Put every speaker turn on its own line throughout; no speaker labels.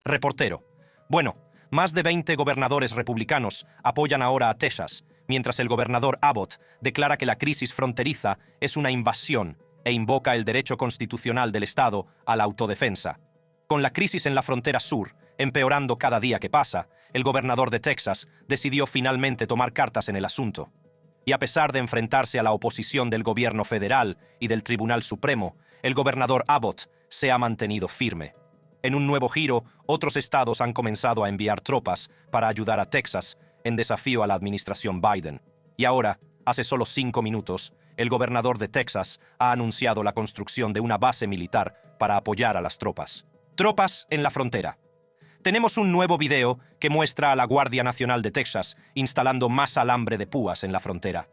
Reportero. Bueno, más de 20 gobernadores republicanos apoyan ahora a Texas, mientras el gobernador Abbott declara que la crisis fronteriza es una invasión e invoca el derecho constitucional del Estado a la autodefensa. Con la crisis en la frontera sur empeorando cada día que pasa, el gobernador de Texas decidió finalmente tomar cartas en el asunto. Y a pesar de enfrentarse a la oposición del gobierno federal y del Tribunal Supremo, el gobernador Abbott se ha mantenido firme. En un nuevo giro, otros estados han comenzado a enviar tropas para ayudar a Texas en desafío a la administración Biden. Y ahora, hace solo 5 minutos, el gobernador de Texas ha anunciado la construcción de una base militar para apoyar a las tropas. Tropas en la frontera. Tenemos un nuevo video que muestra a la Guardia Nacional de Texas instalando más alambre de púas en la frontera.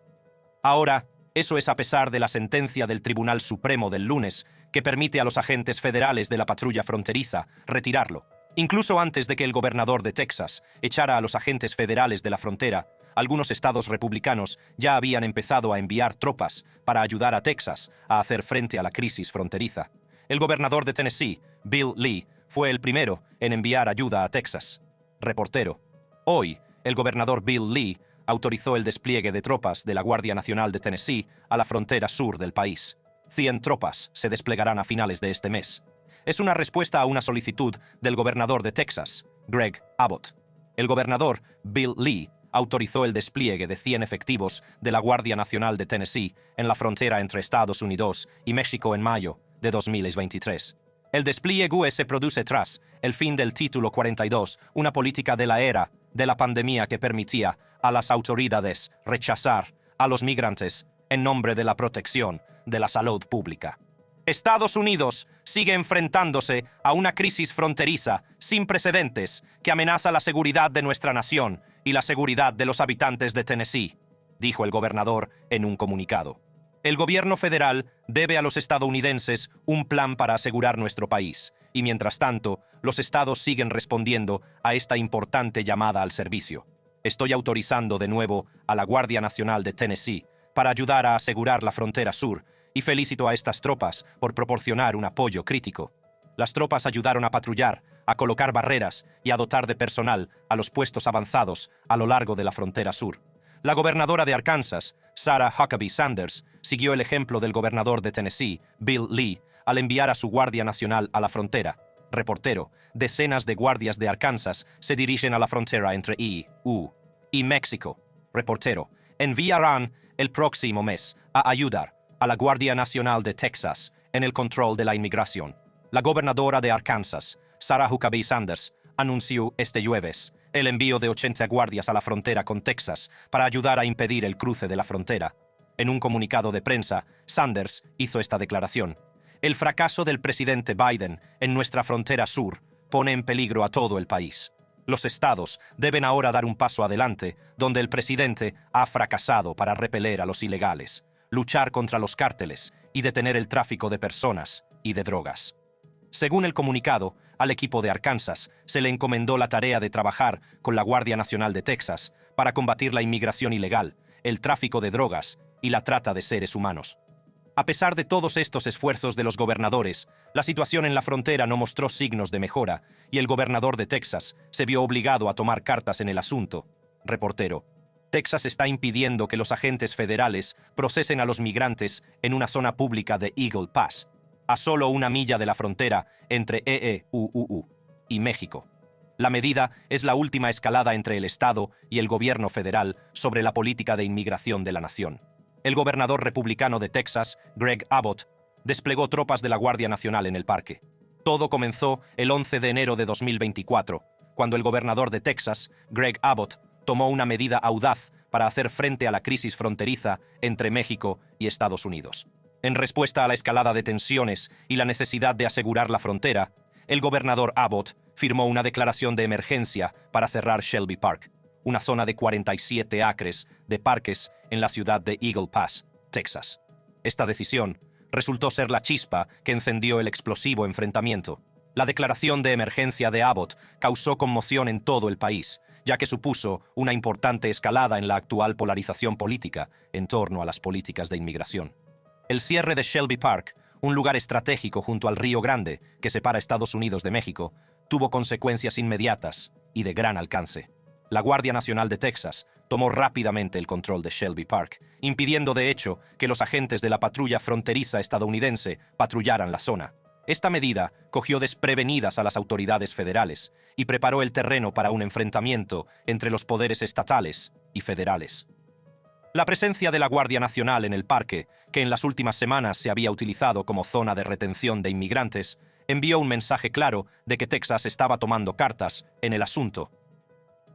Ahora, eso es a pesar de la sentencia del Tribunal Supremo del lunes que permite a los agentes federales de la patrulla fronteriza retirarlo. Incluso antes de que el gobernador de Texas echara a los agentes federales de la frontera, algunos estados republicanos ya habían empezado a enviar tropas para ayudar a Texas a hacer frente a la crisis fronteriza. El gobernador de Tennessee, Bill Lee, fue el primero en enviar ayuda a Texas. Reportero. Hoy, el gobernador Bill Lee autorizó el despliegue de tropas de la Guardia Nacional de Tennessee a la frontera sur del país. 100 tropas se desplegarán a finales de este mes. Es una respuesta a una solicitud del gobernador de Texas, Greg Abbott. El gobernador Bill Lee autorizó el despliegue de 100 efectivos de la Guardia Nacional de Tennessee en la frontera entre Estados Unidos y México en mayo de 2023. El despliegue se produce tras el fin del Título 42, una política de la era de la pandemia que permitía a las autoridades rechazar a los migrantes en nombre de la protección de la salud pública. Estados Unidos sigue enfrentándose a una crisis fronteriza sin precedentes que amenaza la seguridad de nuestra nación y la seguridad de los habitantes de Tennessee, dijo el gobernador en un comunicado. El gobierno federal debe a los estadounidenses un plan para asegurar nuestro país, y mientras tanto, los estados siguen respondiendo a esta importante llamada al servicio. Estoy autorizando de nuevo a la Guardia Nacional de Tennessee para ayudar a asegurar la frontera sur, y felicito a estas tropas por proporcionar un apoyo crítico. Las tropas ayudaron a patrullar, a colocar barreras y a dotar de personal a los puestos avanzados a lo largo de la frontera sur. La gobernadora de Arkansas, Sarah Huckabee Sanders, siguió el ejemplo del gobernador de Tennessee, Bill Lee, al enviar a su Guardia Nacional a la frontera. Reportero. Decenas de guardias de Arkansas se dirigen a la frontera entre EU y México. Reportero. Enviarán el próximo mes a ayudar a la Guardia Nacional de Texas en el control de la inmigración. La gobernadora de Arkansas, Sarah Huckabee Sanders, anunció este jueves el envío de 80 guardias a la frontera con Texas para ayudar a impedir el cruce de la frontera. En un comunicado de prensa, Sanders hizo esta declaración. El fracaso del presidente Biden en nuestra frontera sur pone en peligro a todo el país. Los estados deben ahora dar un paso adelante, donde el presidente ha fracasado para repeler a los ilegales, luchar contra los cárteles y detener el tráfico de personas y de drogas. Según el comunicado, al equipo de Arkansas se le encomendó la tarea de trabajar con la Guardia Nacional de Texas para combatir la inmigración ilegal, el tráfico de drogas y la trata de seres humanos. A pesar de todos estos esfuerzos de los gobernadores, la situación en la frontera no mostró signos de mejora y el gobernador de Texas se vio obligado a tomar cartas en el asunto. Reportero. Texas está impidiendo que los agentes federales procesen a los migrantes en una zona pública de Eagle Pass, a solo 1 milla de la frontera entre EU y México. La medida es la última escalada entre el Estado y el gobierno federal sobre la política de inmigración de la nación. El gobernador republicano de Texas, Greg Abbott, desplegó tropas de la Guardia Nacional en el parque. Todo comenzó el 11 de enero de 2024, cuando el gobernador de Texas, Greg Abbott, tomó una medida audaz para hacer frente a la crisis fronteriza entre México y Estados Unidos. En respuesta a la escalada de tensiones y la necesidad de asegurar la frontera, el gobernador Abbott firmó una declaración de emergencia para cerrar Shelby Park, una zona de 47 acres de parques en la ciudad de Eagle Pass, Texas. Esta decisión resultó ser la chispa que encendió el explosivo enfrentamiento. La declaración de emergencia de Abbott causó conmoción en todo el país, ya que supuso una importante escalada en la actual polarización política en torno a las políticas de inmigración. El cierre de Shelby Park, un lugar estratégico junto al Río Grande que separa Estados Unidos de México, tuvo consecuencias inmediatas y de gran alcance. La Guardia Nacional de Texas tomó rápidamente el control de Shelby Park, impidiendo de hecho que los agentes de la patrulla fronteriza estadounidense patrullaran la zona. Esta medida cogió desprevenidas a las autoridades federales y preparó el terreno para un enfrentamiento entre los poderes estatales y federales. La presencia de la Guardia Nacional en el parque, que en las últimas semanas se había utilizado como zona de retención de inmigrantes, envió un mensaje claro de que Texas estaba tomando cartas en el asunto.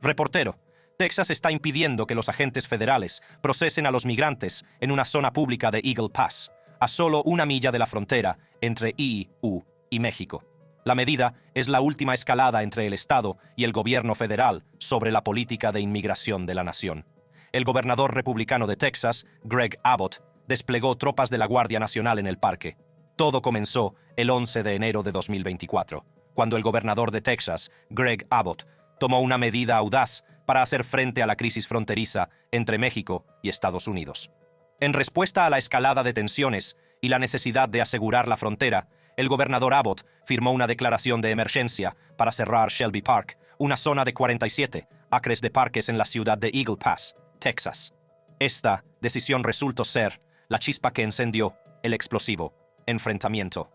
Reportero: Texas está impidiendo que los agentes federales procesen a los migrantes en una zona pública de Eagle Pass, a solo 1 milla de la frontera entre EU y México. La medida es la última escalada entre el Estado y el gobierno federal sobre la política de inmigración de la nación. El gobernador republicano de Texas, Greg Abbott, desplegó tropas de la Guardia Nacional en el parque. Todo comenzó el 11 de enero de 2024, cuando el gobernador de Texas, Greg Abbott, tomó una medida audaz para hacer frente a la crisis fronteriza entre México y Estados Unidos. En respuesta a la escalada de tensiones y la necesidad de asegurar la frontera, el gobernador Abbott firmó una declaración de emergencia para cerrar Shelby Park, una zona de 47 acres de parques en la ciudad de Eagle Pass, Texas. Esta decisión resultó ser la chispa que encendió el explosivo enfrentamiento.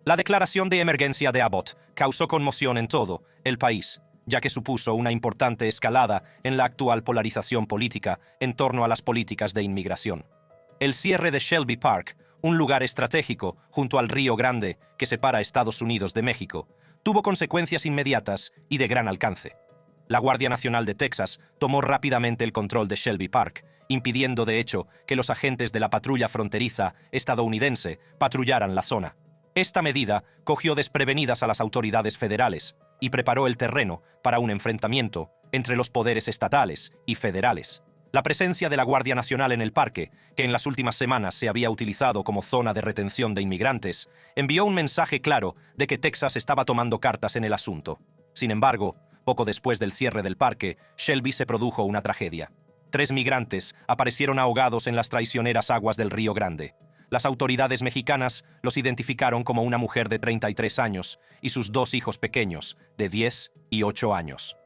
La declaración de emergencia de Abbott causó conmoción en todo el país, ya que supuso una importante escalada en la actual polarización política en torno a las políticas de inmigración. El cierre de Shelby Park, un lugar estratégico junto al Río Grande que separa Estados Unidos de México, tuvo consecuencias inmediatas y de gran alcance. La Guardia Nacional de Texas tomó rápidamente el control de Shelby Park, impidiendo de hecho que los agentes de la patrulla fronteriza estadounidense patrullaran la zona. Esta medida cogió desprevenidas a las autoridades federales y preparó el terreno para un enfrentamiento entre los poderes estatales y federales. La presencia de la Guardia Nacional en el parque, que en las últimas semanas se había utilizado como zona de retención de inmigrantes, envió un mensaje claro de que Texas estaba tomando cartas en el asunto. Sin embargo, poco después del cierre del parque, Shelby se produjo una tragedia. 3 migrantes aparecieron ahogados en las traicioneras aguas del Río Grande. Las autoridades mexicanas los identificaron como una mujer de 33 años y sus 2 hijos pequeños, de 10 y 8 años.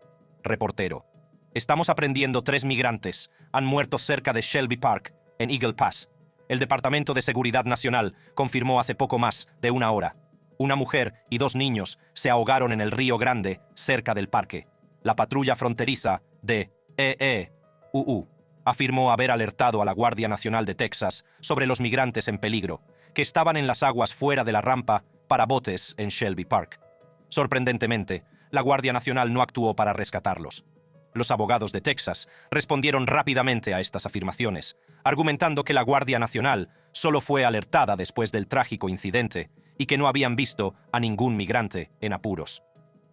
Reportero: Estamos aprendiendo 3 migrantes han muerto cerca de Shelby Park, en Eagle Pass. El Departamento de Seguridad Nacional confirmó hace poco más de 1 hora. Una mujer y 2 niños se ahogaron en el Río Grande, cerca del parque. La patrulla fronteriza de EEUU afirmó haber alertado a la Guardia Nacional de Texas sobre los migrantes en peligro, que estaban en las aguas fuera de la rampa para botes en Shelby Park. Sorprendentemente, la Guardia Nacional no actuó para rescatarlos. Los abogados de Texas respondieron rápidamente a estas afirmaciones, argumentando que la Guardia Nacional solo fue alertada después del trágico incidente y que no habían visto a ningún migrante en apuros.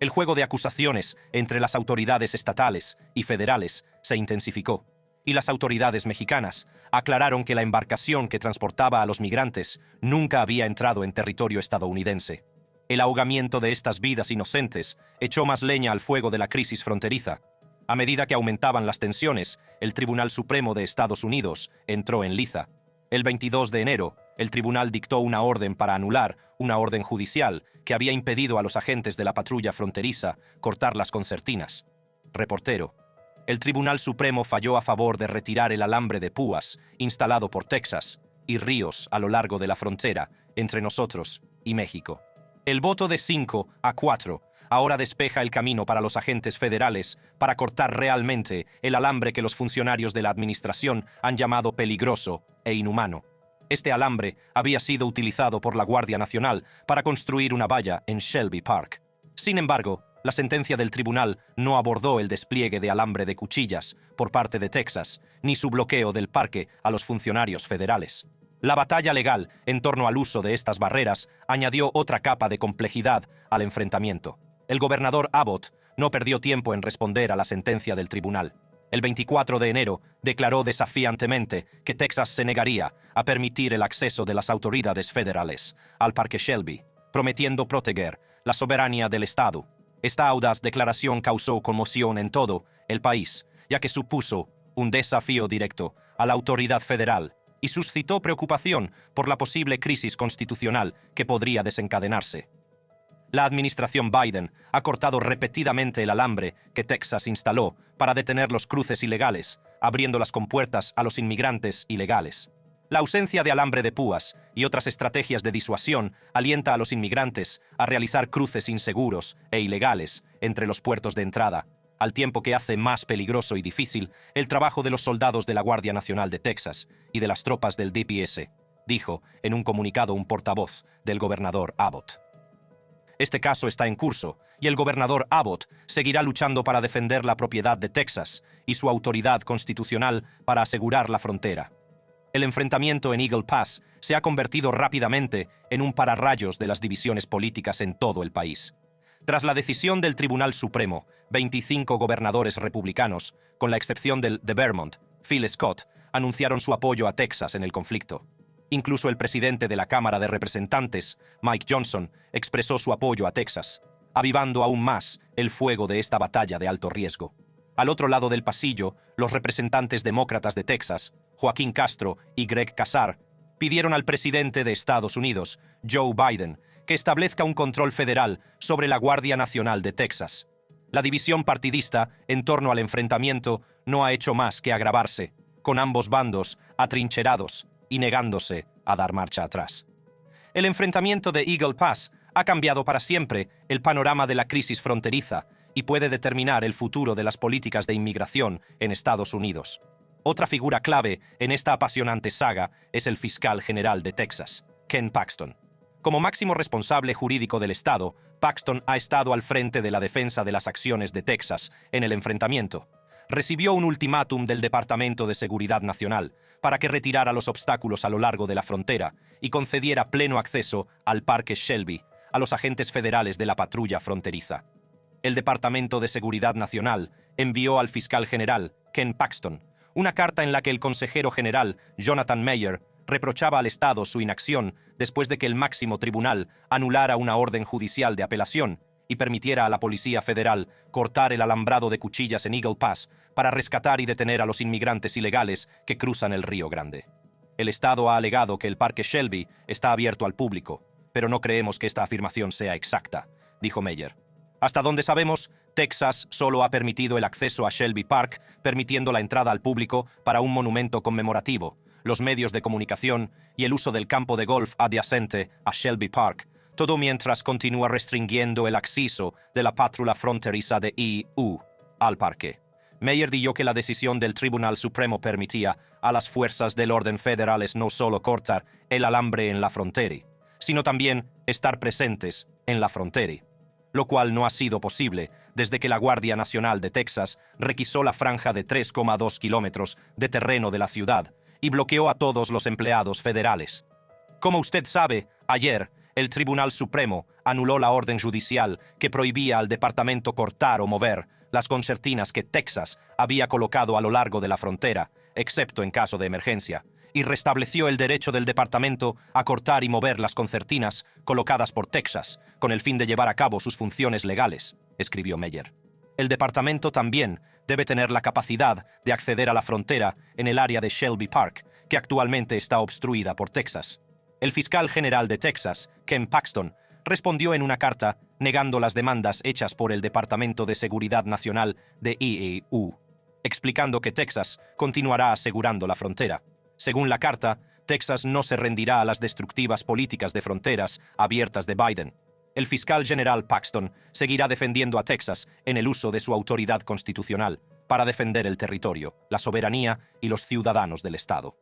El juego de acusaciones entre las autoridades estatales y federales se intensificó, y las autoridades mexicanas aclararon que la embarcación que transportaba a los migrantes nunca había entrado en territorio estadounidense. El ahogamiento de estas vidas inocentes echó más leña al fuego de la crisis fronteriza. A medida que aumentaban las tensiones, el Tribunal Supremo de Estados Unidos entró en liza. El 22 de enero, el tribunal dictó una orden para anular una orden judicial que había impedido a los agentes de la patrulla fronteriza cortar las concertinas. Reportero: El Tribunal Supremo falló a favor de retirar el alambre de púas instalado por Texas y ríos a lo largo de la frontera entre nosotros y México. El voto de 5-4 ahora despeja el camino para los agentes federales para cortar realmente el alambre que los funcionarios de la administración han llamado peligroso e inhumano. Este alambre había sido utilizado por la Guardia Nacional para construir una valla en Shelby Park. Sin embargo, la sentencia del tribunal no abordó el despliegue de alambre de cuchillas por parte de Texas, ni su bloqueo del parque a los funcionarios federales. La batalla legal en torno al uso de estas barreras añadió otra capa de complejidad al enfrentamiento. El gobernador Abbott no perdió tiempo en responder a la sentencia del tribunal. El 24 de enero declaró desafiantemente que Texas se negaría a permitir el acceso de las autoridades federales al Parque Shelby, prometiendo proteger la soberanía del Estado. Esta audaz declaración causó conmoción en todo el país, ya que supuso un desafío directo a la autoridad federal y suscitó preocupación por la posible crisis constitucional que podría desencadenarse. La administración Biden ha cortado repetidamente el alambre que Texas instaló para detener los cruces ilegales, abriendo las compuertas a los inmigrantes ilegales. La ausencia de alambre de púas y otras estrategias de disuasión alienta a los inmigrantes a realizar cruces inseguros e ilegales entre los puertos de entrada, al tiempo que hace más peligroso y difícil el trabajo de los soldados de la Guardia Nacional de Texas y de las tropas del DPS, dijo en un comunicado un portavoz del gobernador Abbott. Este caso está en curso y el gobernador Abbott seguirá luchando para defender la propiedad de Texas y su autoridad constitucional para asegurar la frontera. El enfrentamiento en Eagle Pass se ha convertido rápidamente en un pararrayos de las divisiones políticas en todo el país. Tras la decisión del Tribunal Supremo, 25 gobernadores republicanos, con la excepción del de Vermont, Phil Scott, anunciaron su apoyo a Texas en el conflicto. Incluso el presidente de la Cámara de Representantes, Mike Johnson, expresó su apoyo a Texas, avivando aún más el fuego de esta batalla de alto riesgo. Al otro lado del pasillo, los representantes demócratas de Texas, Joaquín Castro y Greg Casar, pidieron al presidente de Estados Unidos, Joe Biden, que establezca un control federal sobre la Guardia Nacional de Texas. La división partidista en torno al enfrentamiento no ha hecho más que agravarse, con ambos bandos atrincherados y negándose a dar marcha atrás. El enfrentamiento de Eagle Pass ha cambiado para siempre el panorama de la crisis fronteriza y puede determinar el futuro de las políticas de inmigración en Estados Unidos. Otra figura clave en esta apasionante saga es el fiscal general de Texas, Ken Paxton. Como máximo responsable jurídico del Estado, Paxton ha estado al frente de la defensa de las acciones de Texas en el enfrentamiento. Recibió un ultimátum del Departamento de Seguridad Nacional para que retirara los obstáculos a lo largo de la frontera y concediera pleno acceso al Parque Shelby a los agentes federales de la patrulla fronteriza. El Departamento de Seguridad Nacional envió al fiscal general, Ken Paxton, una carta en la que el consejero general, Jonathan Mayer, reprochaba al Estado su inacción después de que el máximo tribunal anulara una orden judicial de apelación y permitiera a la Policía Federal cortar el alambrado de cuchillas en Eagle Pass para rescatar y detener a los inmigrantes ilegales que cruzan el Río Grande. El Estado ha alegado que el Parque Shelby está abierto al público, pero no creemos que esta afirmación sea exacta, dijo Mayer. Hasta donde sabemos, Texas solo ha permitido el acceso a Shelby Park, permitiendo la entrada al público para un monumento conmemorativo, los medios de comunicación y el uso del campo de golf adyacente a Shelby Park, todo mientras continúa restringiendo el acceso de la patrulla fronteriza de EU al parque. Mayer dijo que la decisión del Tribunal Supremo permitía a las fuerzas del orden federales no solo cortar el alambre en la frontera, sino también estar presentes en la frontera, lo cual no ha sido posible desde que la Guardia Nacional de Texas requisó la franja de 3,2 kilómetros de terreno de la ciudad y bloqueó a todos los empleados federales. Como usted sabe, ayer, el Tribunal Supremo anuló la orden judicial que prohibía al departamento cortar o mover las concertinas que Texas había colocado a lo largo de la frontera, excepto en caso de emergencia, y restableció el derecho del departamento a cortar y mover las concertinas colocadas por Texas, con el fin de llevar a cabo sus funciones legales, escribió Mayer. El departamento también debe tener la capacidad de acceder a la frontera en el área de Shelby Park, que actualmente está obstruida por Texas. El fiscal general de Texas, Ken Paxton, respondió en una carta negando las demandas hechas por el Departamento de Seguridad Nacional de EU, explicando que Texas continuará asegurando la frontera. Según la carta, Texas no se rendirá a las destructivas políticas de fronteras abiertas de Biden. El fiscal general Paxton seguirá defendiendo a Texas en el uso de su autoridad constitucional para defender el territorio, la soberanía y los ciudadanos del Estado.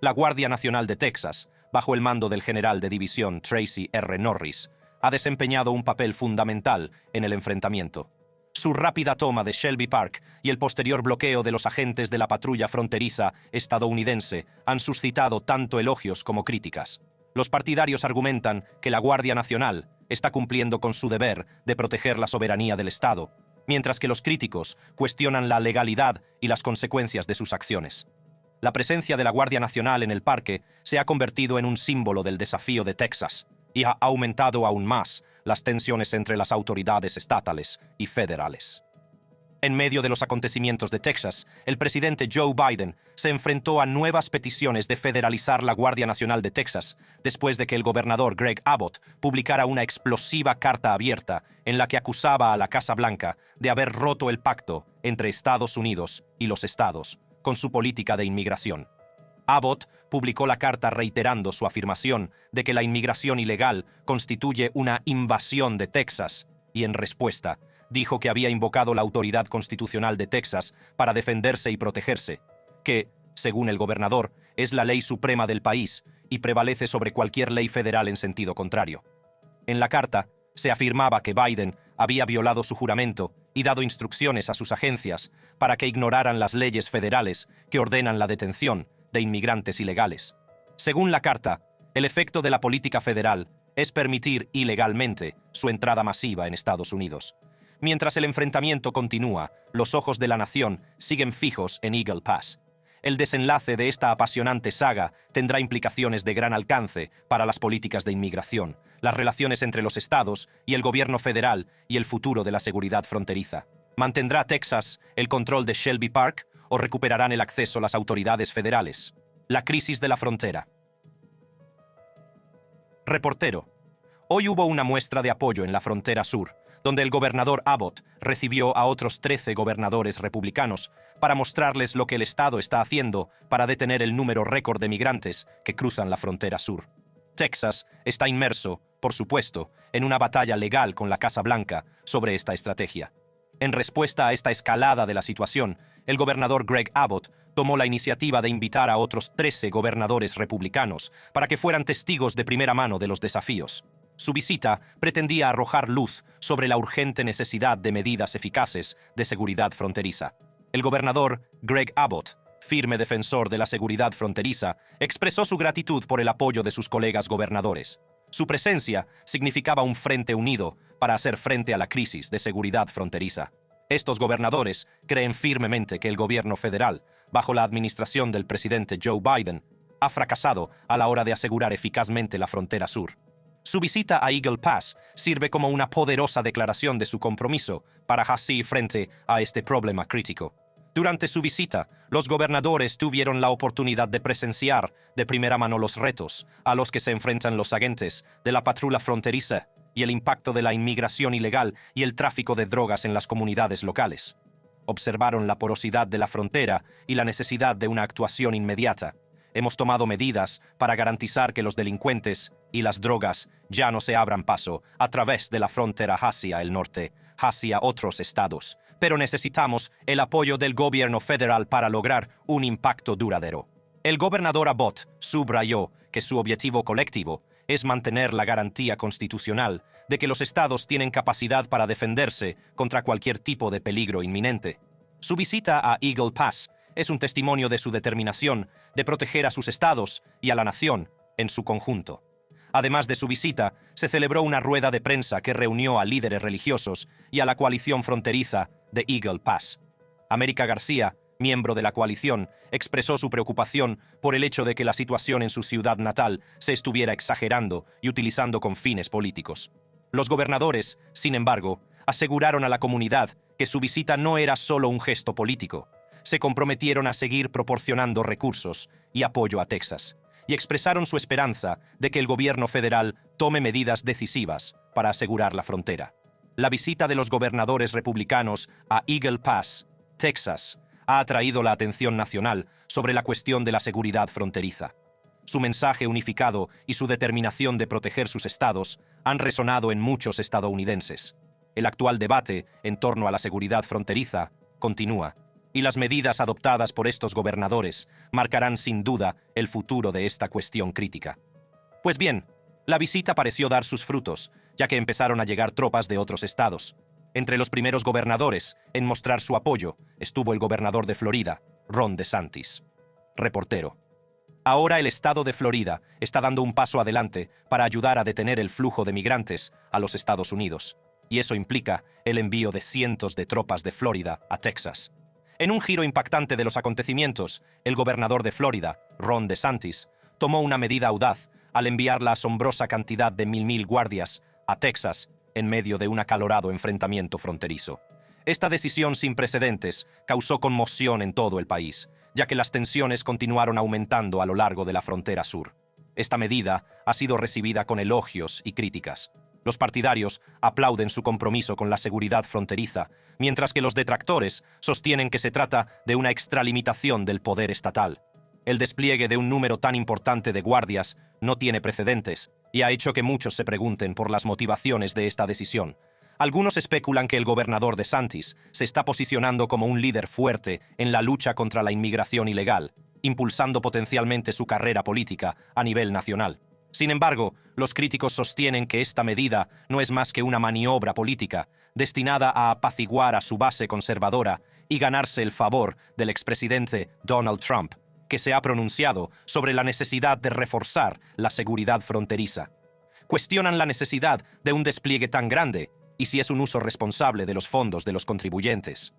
La Guardia Nacional de Texas, bajo el mando del general de división Tracy R. Norris, ha desempeñado un papel fundamental en el enfrentamiento. Su rápida toma de Shelby Park y el posterior bloqueo de los agentes de la patrulla fronteriza estadounidense han suscitado tanto elogios como críticas. Los partidarios argumentan que la Guardia Nacional está cumpliendo con su deber de proteger la soberanía del Estado, mientras que los críticos cuestionan la legalidad y las consecuencias de sus acciones. La presencia de la Guardia Nacional en el parque se ha convertido en un símbolo del desafío de Texas y ha aumentado aún más las tensiones entre las autoridades estatales y federales. En medio de los acontecimientos de Texas, el presidente Joe Biden se enfrentó a nuevas peticiones de federalizar la Guardia Nacional de Texas, después de que el gobernador Greg Abbott publicara una explosiva carta abierta en la que acusaba a la Casa Blanca de haber roto el pacto entre Estados Unidos y los estados con su política de inmigración. Abbott publicó la carta reiterando su afirmación de que la inmigración ilegal constituye una invasión de Texas y, en respuesta, dijo que había invocado la autoridad constitucional de Texas para defenderse y protegerse, que, según el gobernador, es la ley suprema del país y prevalece sobre cualquier ley federal en sentido contrario. En la carta, se afirmaba que Biden había violado su juramento y dado instrucciones a sus agencias para que ignoraran las leyes federales que ordenan la detención de inmigrantes ilegales. Según la carta, el efecto de la política federal es permitir ilegalmente su entrada masiva en Estados Unidos. Mientras el enfrentamiento continúa, los ojos de la nación siguen fijos en Eagle Pass. El desenlace de esta apasionante saga tendrá implicaciones de gran alcance para las políticas de inmigración, las relaciones entre los estados y el gobierno federal y el futuro de la seguridad fronteriza. ¿Mantendrá Texas el control de Shelby Park o recuperarán el acceso las autoridades federales? La crisis de la frontera. Reportero. Hoy hubo una muestra de apoyo en la frontera sur, donde el gobernador Abbott recibió a otros 13 gobernadores republicanos para mostrarles lo que el Estado está haciendo para detener el número récord de migrantes que cruzan la frontera sur. Texas está inmerso, por supuesto, en una batalla legal con la Casa Blanca sobre esta estrategia. En respuesta a esta escalada de la situación, el gobernador Greg Abbott tomó la iniciativa de invitar a otros 13 gobernadores republicanos para que fueran testigos de primera mano de los desafíos. Su visita pretendía arrojar luz sobre la urgente necesidad de medidas eficaces de seguridad fronteriza. El gobernador Greg Abbott, firme defensor de la seguridad fronteriza, expresó su gratitud por el apoyo de sus colegas gobernadores. Su presencia significaba un frente unido para hacer frente a la crisis de seguridad fronteriza. Estos gobernadores creen firmemente que el gobierno federal, bajo la administración del presidente Joe Biden, ha fracasado a la hora de asegurar eficazmente la frontera sur. Su visita a Eagle Pass sirve como una poderosa declaración de su compromiso para hacer frente a este problema crítico. Durante su visita, los gobernadores tuvieron la oportunidad de presenciar de primera mano los retos a los que se enfrentan los agentes de la patrulla fronteriza y el impacto de la inmigración ilegal y el tráfico de drogas en las comunidades locales. Observaron la porosidad de la frontera y la necesidad de una actuación inmediata. Hemos tomado medidas para garantizar que los delincuentes y las drogas ya no se abran paso a través de la frontera hacia el norte, hacia otros estados. Pero necesitamos el apoyo del gobierno federal para lograr un impacto duradero. El gobernador Abbott subrayó que su objetivo colectivo es mantener la garantía constitucional de que los estados tienen capacidad para defenderse contra cualquier tipo de peligro inminente. Su visita a Eagle Pass es un testimonio de su determinación de proteger a sus estados y a la nación en su conjunto. Además de su visita, se celebró una rueda de prensa que reunió a líderes religiosos y a la coalición fronteriza de Eagle Pass. América García, miembro de la coalición, expresó su preocupación por el hecho de que la situación en su ciudad natal se estuviera exagerando y utilizando con fines políticos. Los gobernadores, sin embargo, aseguraron a la comunidad que su visita no era solo un gesto político. Se comprometieron a seguir proporcionando recursos y apoyo a Texas, y expresaron su esperanza de que el gobierno federal tome medidas decisivas para asegurar la frontera. La visita de los gobernadores republicanos a Eagle Pass, Texas, ha atraído la atención nacional sobre la cuestión de la seguridad fronteriza. Su mensaje unificado y su determinación de proteger sus estados han resonado en muchos estadounidenses. El actual debate en torno a la seguridad fronteriza continúa, y las medidas adoptadas por estos gobernadores marcarán sin duda el futuro de esta cuestión crítica. Pues bien, la visita pareció dar sus frutos, ya que empezaron a llegar tropas de otros estados. Entre los primeros gobernadores en mostrar su apoyo estuvo el gobernador de Florida, Ron DeSantis. Reportero. Ahora el estado de Florida está dando un paso adelante para ayudar a detener el flujo de migrantes a los Estados Unidos, y eso implica el envío de cientos de tropas de Florida a Texas. En un giro impactante de los acontecimientos, el gobernador de Florida, Ron DeSantis, tomó una medida audaz al enviar la asombrosa cantidad de 1,000 guardias a Texas en medio de un acalorado enfrentamiento fronterizo. Esta decisión sin precedentes causó conmoción en todo el país, ya que las tensiones continuaron aumentando a lo largo de la frontera sur. Esta medida ha sido recibida con elogios y críticas. Los partidarios aplauden su compromiso con la seguridad fronteriza, mientras que los detractores sostienen que se trata de una extralimitación del poder estatal. El despliegue de un número tan importante de guardias no tiene precedentes y ha hecho que muchos se pregunten por las motivaciones de esta decisión. Algunos especulan que el gobernador DeSantis se está posicionando como un líder fuerte en la lucha contra la inmigración ilegal, impulsando potencialmente su carrera política a nivel nacional. Sin embargo, los críticos sostienen que esta medida no es más que una maniobra política destinada a apaciguar a su base conservadora y ganarse el favor del expresidente Donald Trump, que se ha pronunciado sobre la necesidad de reforzar la seguridad fronteriza. Cuestionan la necesidad de un despliegue tan grande y si es un uso responsable de los fondos de los contribuyentes.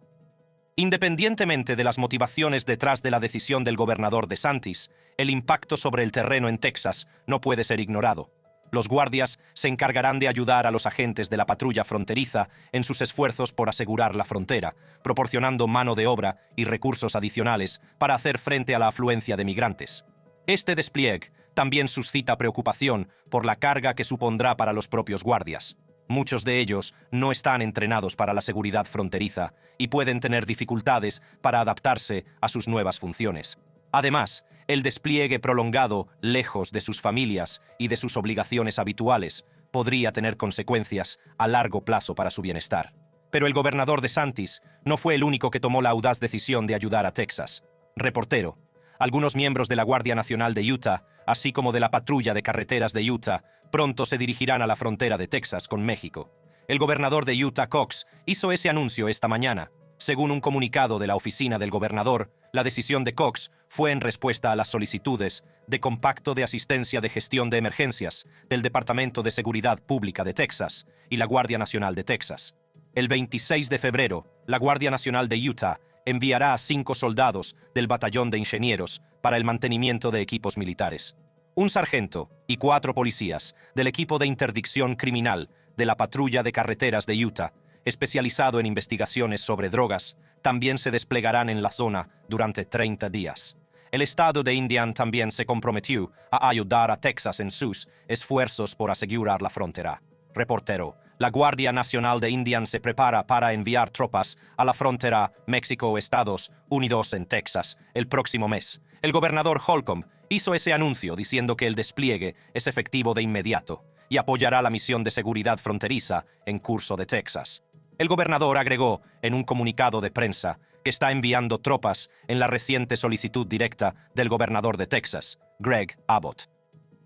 Independientemente de las motivaciones detrás de la decisión del gobernador DeSantis, el impacto sobre el terreno en Texas no puede ser ignorado. Los guardias se encargarán de ayudar a los agentes de la patrulla fronteriza en sus esfuerzos por asegurar la frontera, proporcionando mano de obra y recursos adicionales para hacer frente a la afluencia de migrantes. Este despliegue también suscita preocupación por la carga que supondrá para los propios guardias. Muchos de ellos no están entrenados para la seguridad fronteriza y pueden tener dificultades para adaptarse a sus nuevas funciones. Además, el despliegue prolongado lejos de sus familias y de sus obligaciones habituales podría tener consecuencias a largo plazo para su bienestar. Pero el gobernador DeSantis no fue el único que tomó la audaz decisión de ayudar a Texas. Reportero. Algunos miembros de la Guardia Nacional de Utah, así como de la Patrulla de Carreteras de Utah, pronto se dirigirán a la frontera de Texas con México. El gobernador de Utah, Cox, hizo ese anuncio esta mañana. Según un comunicado de la oficina del gobernador, la decisión de Cox fue en respuesta a las solicitudes de compacto de asistencia de gestión de emergencias del Departamento de Seguridad Pública de Texas y la Guardia Nacional de Texas. El 26 de febrero, la Guardia Nacional de Utah enviará a 5 soldados del Batallón de Ingenieros para el mantenimiento de equipos militares. Un sargento y 4 policías del equipo de interdicción criminal de la Patrulla de Carreteras de Utah, especializado en investigaciones sobre drogas, también se desplegarán en la zona durante 30 días. El estado de Indiana también se comprometió a ayudar a Texas en sus esfuerzos por asegurar la frontera. Reportero. La Guardia Nacional de Indiana se prepara para enviar tropas a la frontera México-Estados Unidos en Texas el próximo mes. El gobernador Holcomb hizo ese anuncio diciendo que el despliegue es efectivo de inmediato y apoyará la misión de seguridad fronteriza en curso de Texas. El gobernador agregó en un comunicado de prensa que está enviando tropas en la reciente solicitud directa del gobernador de Texas, Greg Abbott.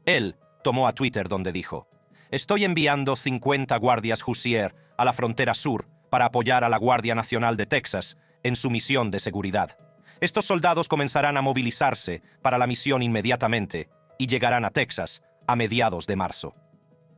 Él tomó a Twitter donde dijo: «Estoy enviando 50 guardias Hoosier a la frontera sur para apoyar a la Guardia Nacional de Texas en su misión de seguridad. Estos soldados comenzarán a movilizarse para la misión inmediatamente y llegarán a Texas a mediados de marzo.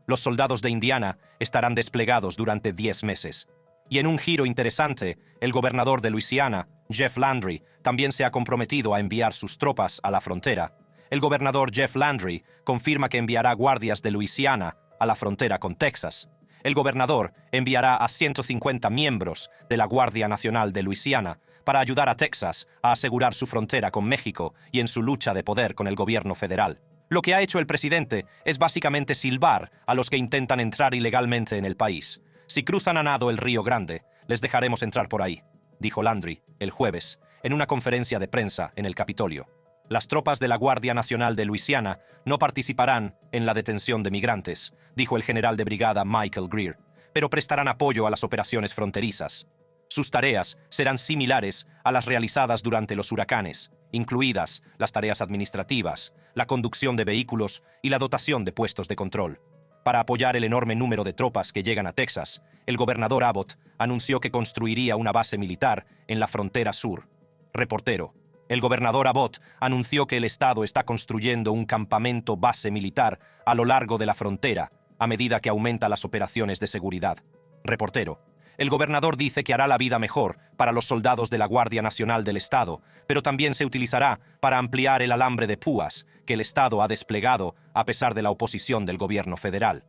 Los soldados de Indiana estarán desplegados durante 10 meses. Y en un giro interesante, el gobernador de Luisiana, Jeff Landry, también se ha comprometido a enviar sus tropas a la frontera. El gobernador Jeff Landry confirma que enviará guardias de Luisiana a la frontera con Texas. El gobernador enviará a 150 miembros de la Guardia Nacional de Luisiana para ayudar a Texas a asegurar su frontera con México y en su lucha de poder con el gobierno federal. Lo que ha hecho el presidente es básicamente silbar a los que intentan entrar ilegalmente en el país. Si cruzan a nado el Río Grande, les dejaremos entrar por ahí», dijo Landry el jueves en una conferencia de prensa en el Capitolio. Las tropas de la Guardia Nacional de Luisiana no participarán en la detención de migrantes, dijo el general de brigada Michael Greer, pero prestarán apoyo a las operaciones fronterizas. Sus tareas serán similares a las realizadas durante los huracanes, incluidas las tareas administrativas, la conducción de vehículos y la dotación de puestos de control. Para apoyar el enorme número de tropas que llegan a Texas, el gobernador Abbott anunció que construiría una base militar en la frontera sur. Reportero. El gobernador Abbott anunció que el estado está construyendo un campamento base militar a lo largo de la frontera, a medida que aumenta las operaciones de seguridad. Reportero. El gobernador dice que hará la vida mejor para los soldados de la Guardia Nacional del Estado, pero también se utilizará para ampliar el alambre de púas que el Estado ha desplegado a pesar de la oposición del gobierno federal.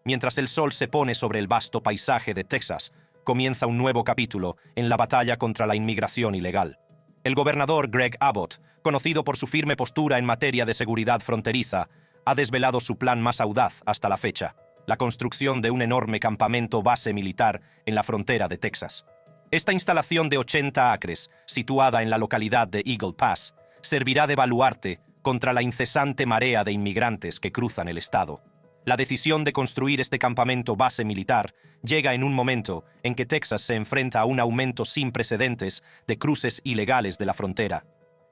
Mientras el sol se pone sobre el vasto paisaje de Texas, comienza un nuevo capítulo en la batalla contra la inmigración ilegal. El gobernador Greg Abbott, conocido por su firme postura en materia de seguridad fronteriza, ha desvelado su plan más audaz hasta la fecha: la construcción de un enorme campamento base militar en la frontera de Texas. Esta instalación de 80 acres, situada en la localidad de Eagle Pass, servirá de baluarte contra la incesante marea de inmigrantes que cruzan el estado. La decisión de construir este campamento base militar llega en un momento en que Texas se enfrenta a un aumento sin precedentes de cruces ilegales de la frontera.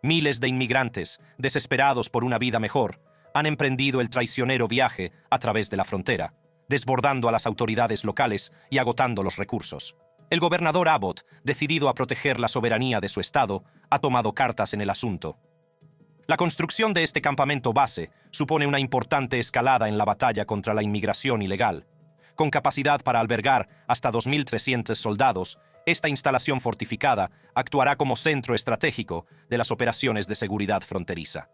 Miles de inmigrantes, desesperados por una vida mejor, han emprendido el traicionero viaje a través de la frontera, desbordando a las autoridades locales y agotando los recursos. El gobernador Abbott, decidido a proteger la soberanía de su estado, ha tomado cartas en el asunto. La construcción de este campamento base supone una importante escalada en la batalla contra la inmigración ilegal. Con capacidad para albergar hasta 2.300 soldados, esta instalación fortificada actuará como centro estratégico de las operaciones de seguridad fronteriza.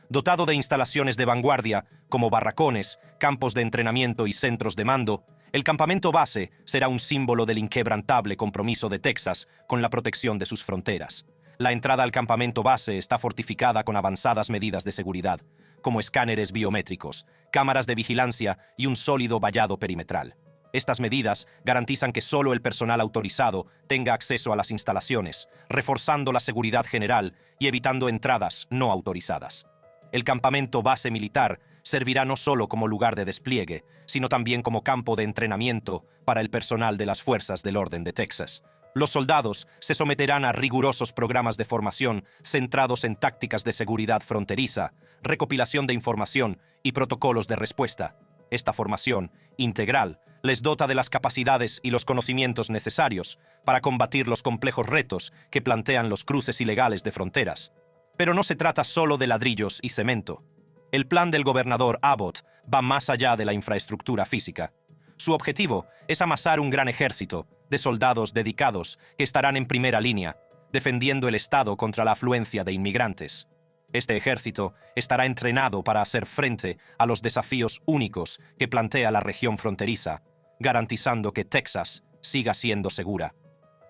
Dotado de instalaciones de vanguardia, como barracones, campos de entrenamiento y centros de mando, el campamento base será un símbolo del inquebrantable compromiso de Texas con la protección de sus fronteras. La entrada al campamento base está fortificada con avanzadas medidas de seguridad, como escáneres biométricos, cámaras de vigilancia y un sólido vallado perimetral. Estas medidas garantizan que solo el personal autorizado tenga acceso a las instalaciones, reforzando la seguridad general y evitando entradas no autorizadas. El campamento base militar servirá no solo como lugar de despliegue, sino también como campo de entrenamiento para el personal de las fuerzas del orden de Texas. Los soldados se someterán a rigurosos programas de formación centrados en tácticas de seguridad fronteriza, recopilación de información y protocolos de respuesta. Esta formación, integral, les dota de las capacidades y los conocimientos necesarios para combatir los complejos retos que plantean los cruces ilegales de fronteras. Pero no se trata solo de ladrillos y cemento. El plan del gobernador Abbott va más allá de la infraestructura física. Su objetivo es amasar un gran ejército de soldados dedicados que estarán en primera línea, defendiendo el estado contra la afluencia de inmigrantes. Este ejército estará entrenado para hacer frente a los desafíos únicos que plantea la región fronteriza, garantizando que Texas siga siendo segura.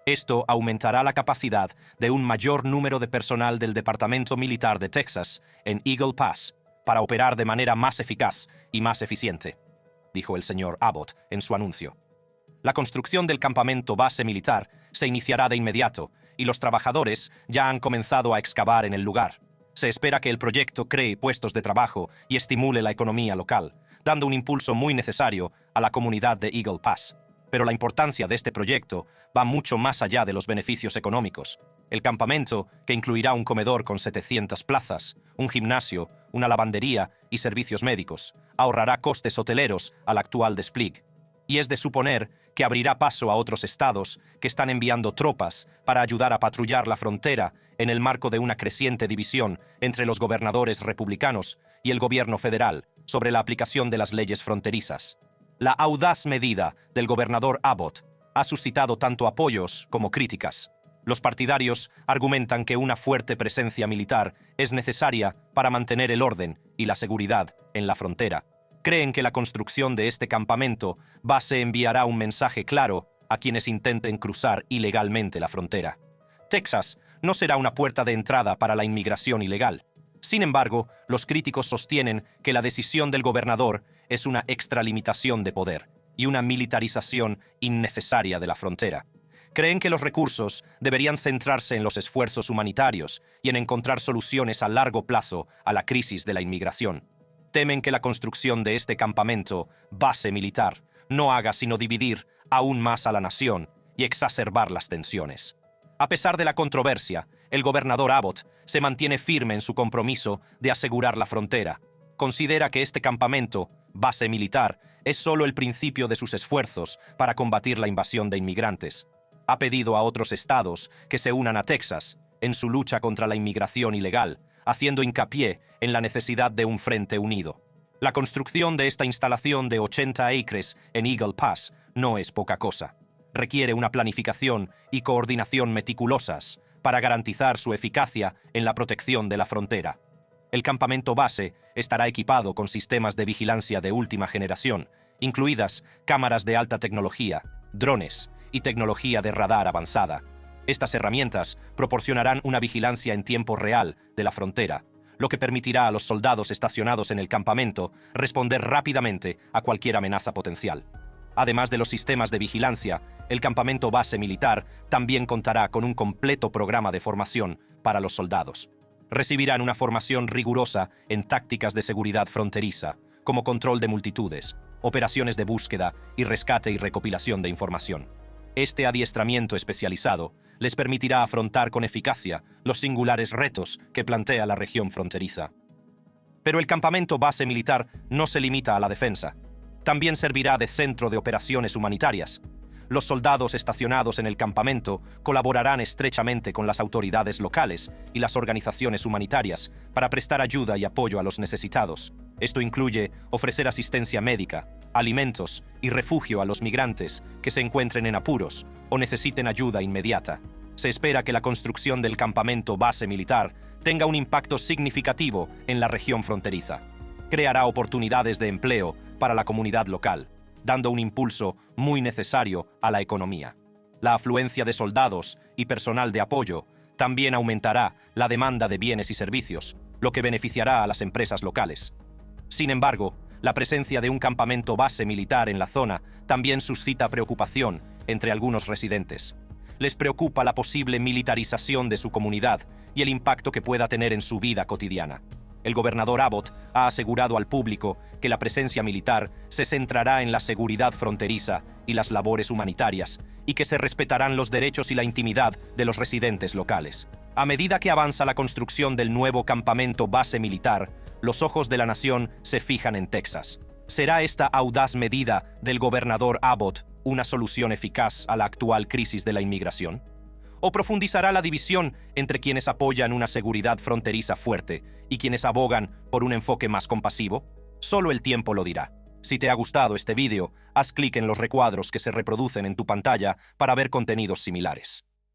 Esto aumentará la capacidad de un mayor número de personal del Departamento Militar de Texas en Eagle Pass para operar de manera más eficaz y más eficiente, dijo el señor Abbott en su anuncio. La construcción del campamento base militar se iniciará de inmediato y los trabajadores ya han comenzado a excavar en el lugar. Se espera que el proyecto cree puestos de trabajo y estimule la economía local, dando un impulso muy necesario a la comunidad de Eagle Pass. Pero la importancia de este proyecto va mucho más allá de los beneficios económicos. El campamento, que incluirá un comedor con 700 plazas, un gimnasio, una lavandería y servicios médicos, ahorrará costes hoteleros al actual despliegue. Y es de suponer que abrirá paso a otros estados que están enviando tropas para ayudar a patrullar la frontera en el marco de una creciente división entre los gobernadores republicanos y el gobierno federal sobre la aplicación de las leyes fronterizas. La audaz medida del gobernador Abbott ha suscitado tanto apoyos como críticas. Los partidarios argumentan que una fuerte presencia militar es necesaria para mantener el orden y la seguridad en la frontera. Creen que la construcción de este campamento base enviará un mensaje claro a quienes intenten cruzar ilegalmente la frontera. Texas no será una puerta de entrada para la inmigración ilegal. Sin embargo, los críticos sostienen que la decisión del gobernador es una extralimitación de poder y una militarización innecesaria de la frontera. Creen que los recursos deberían centrarse en los esfuerzos humanitarios y en encontrar soluciones a largo plazo a la crisis de la inmigración. Temen que la construcción de este campamento base militar no haga sino dividir aún más a la nación y exacerbar las tensiones. A pesar de la controversia, el gobernador Abbott se mantiene firme en su compromiso de asegurar la frontera. Considera que este campamento, base militar, es solo el principio de sus esfuerzos para combatir la invasión de inmigrantes. Ha pedido a otros estados que se unan a Texas en su lucha contra la inmigración ilegal, haciendo hincapié en la necesidad de un frente unido. La construcción de esta instalación de 80 acres en Eagle Pass no es poca cosa. Requiere una planificación y coordinación meticulosas para garantizar su eficacia en la protección de la frontera. El campamento base estará equipado con sistemas de vigilancia de última generación, incluidas cámaras de alta tecnología, drones y tecnología de radar avanzada. Estas herramientas proporcionarán una vigilancia en tiempo real de la frontera, lo que permitirá a los soldados estacionados en el campamento responder rápidamente a cualquier amenaza potencial. Además de los sistemas de vigilancia, el campamento base militar también contará con un completo programa de formación para los soldados. Recibirán una formación rigurosa en tácticas de seguridad fronteriza, como control de multitudes, operaciones de búsqueda y rescate y recopilación de información. Este adiestramiento especializado les permitirá afrontar con eficacia los singulares retos que plantea la región fronteriza. Pero el campamento base militar no se limita a la defensa. También servirá de centro de operaciones humanitarias. Los soldados estacionados en el campamento colaborarán estrechamente con las autoridades locales y las organizaciones humanitarias para prestar ayuda y apoyo a los necesitados. Esto incluye ofrecer asistencia médica, alimentos y refugio a los migrantes que se encuentren en apuros o necesiten ayuda inmediata. Se espera que la construcción del campamento base militar tenga un impacto significativo en la región fronteriza. Creará oportunidades de empleo para la comunidad local, dando un impulso muy necesario a la economía. La afluencia de soldados y personal de apoyo también aumentará la demanda de bienes y servicios, lo que beneficiará a las empresas locales. Sin embargo, la presencia de un campamento base militar en la zona también suscita preocupación entre algunos residentes. Les preocupa la posible militarización de su comunidad y el impacto que pueda tener en su vida cotidiana. El gobernador Abbott ha asegurado al público que la presencia militar se centrará en la seguridad fronteriza y las labores humanitarias, y que se respetarán los derechos y la intimidad de los residentes locales. A medida que avanza la construcción del nuevo campamento base militar, los ojos de la nación se fijan en Texas. ¿Será esta audaz medida del gobernador Abbott una solución eficaz a la actual crisis de la inmigración? ¿O profundizará la división entre quienes apoyan una seguridad fronteriza fuerte y quienes abogan por un enfoque más compasivo? Solo el tiempo lo dirá. Si te ha gustado este vídeo, haz clic en los recuadros que se reproducen en tu pantalla para ver contenidos similares.